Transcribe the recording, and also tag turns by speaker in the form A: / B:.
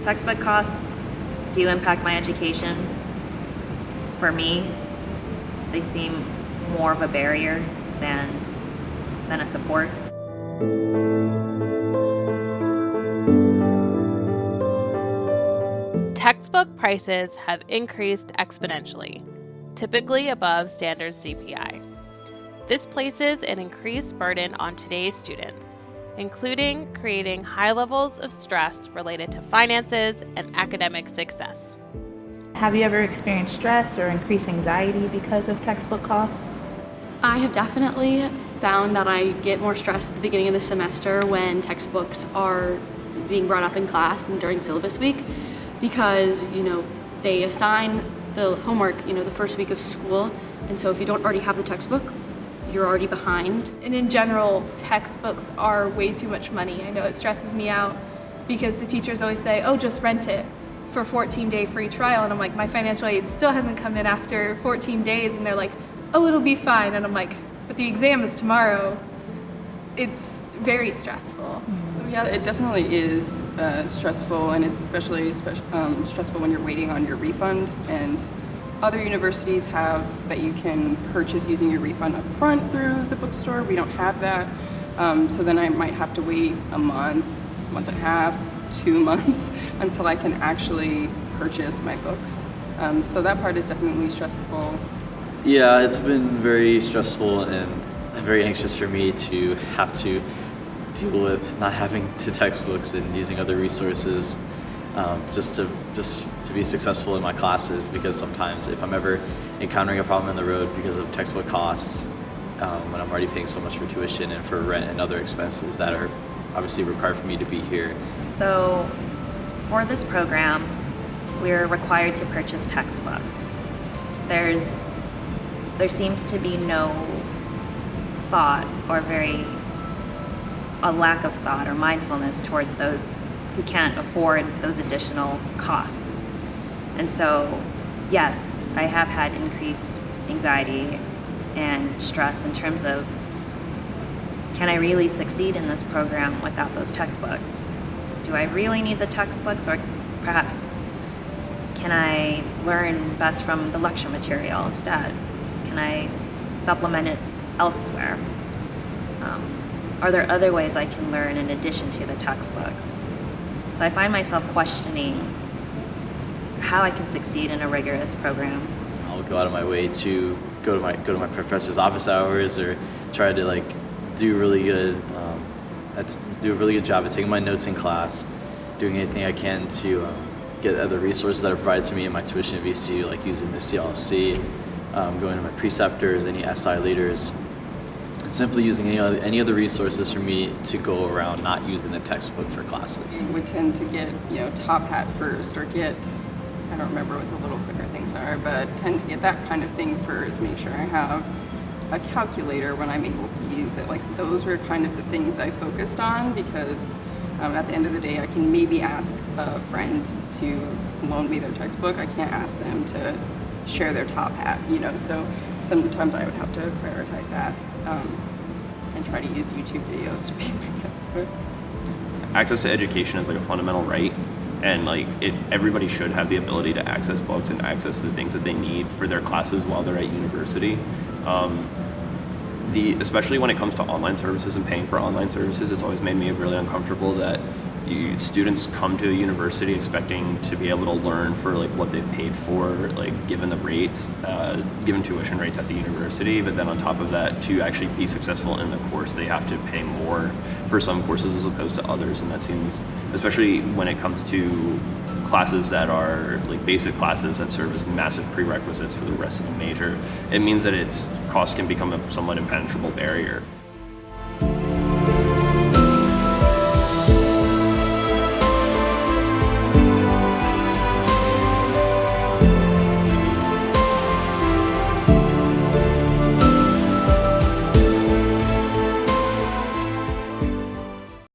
A: Textbook costs do impact my education. For me, they seem more of a barrier than a support.
B: Textbook prices have increased exponentially, typically above standard CPI. This places an increased burden on today's students, including creating high levels of stress related to finances and academic success.
C: Have you ever experienced stress or increased anxiety because of textbook costs?
D: I have definitely found that I get more stressed at the beginning of the semester when textbooks are being brought up in class and during syllabus week, because they assign the homework the first week of school, and so if you don't already have the textbook, you're already behind.
E: And in general, textbooks are way too much money. I know it stresses me out because the teachers always say, oh, just rent it for 14-day free trial. And I'm like, my financial aid still hasn't come in after 14 days. And they're like, oh, it'll be fine. And I'm like, but the exam is tomorrow. It's very stressful.
F: Yeah, it definitely is stressful, and it's especially stressful when you're waiting on your refund. And other universities have that you can purchase using your refund up front through the bookstore. We don't have that. So then I might have to wait a month and a half, 2 months until I can actually purchase my books. So that part is definitely stressful.
G: Yeah, it's been very stressful and very anxious for me to have to deal with not having two textbooks and using other resources just to be successful in my classes, because sometimes if I'm ever encountering a problem on the road because of textbook costs, when I'm already paying so much for tuition and for rent and other expenses that are obviously required for me to be here.
A: So for this program, we're required to purchase textbooks. There seems to be no thought or a lack of thought or mindfulness towards those who can't afford those additional costs. And so, yes, I have had increased anxiety and stress in terms of, can I really succeed in this program without those textbooks? Do I really need the textbooks, or perhaps can I learn best from the lecture material instead? Can I supplement it elsewhere? Are there other ways I can learn in addition to the textbooks? So I find myself questioning how I can succeed in a rigorous program.
G: I'll go out of my way to go to my professor's office hours, or try to do a really good job at taking my notes in class, doing anything I can to get other resources that are provided to me in my tuition at VCU, like using the CLC, going to my preceptors, any SI leaders, and simply using any other resources for me to go around not using the textbook for classes.
F: We tend to get top hat first, or get, I don't remember what the little quicker things are, but tend to get that kind of thing first. Make sure I have a calculator when I'm able to use it. Those were kind of the things I focused on, because at the end of the day, I can maybe ask a friend to loan me their textbook. I can't ask them to share their top hat, so sometimes I would have to prioritize that and try to use YouTube videos to be my textbook.
H: Access to education is a fundamental right, and everybody should have the ability to access books and access the things that they need for their classes while they're at university. Especially when it comes to online services and paying for online services, it's always made me really uncomfortable that students come to a university expecting to be able to learn for what they've paid for, given the rates, given tuition rates at the university, but then on top of that, to actually be successful in the course, they have to pay more for some courses as opposed to others. And that seems, especially when it comes to classes that are basic classes that serve as massive prerequisites for the rest of the major, it means that its cost can become a somewhat impenetrable barrier.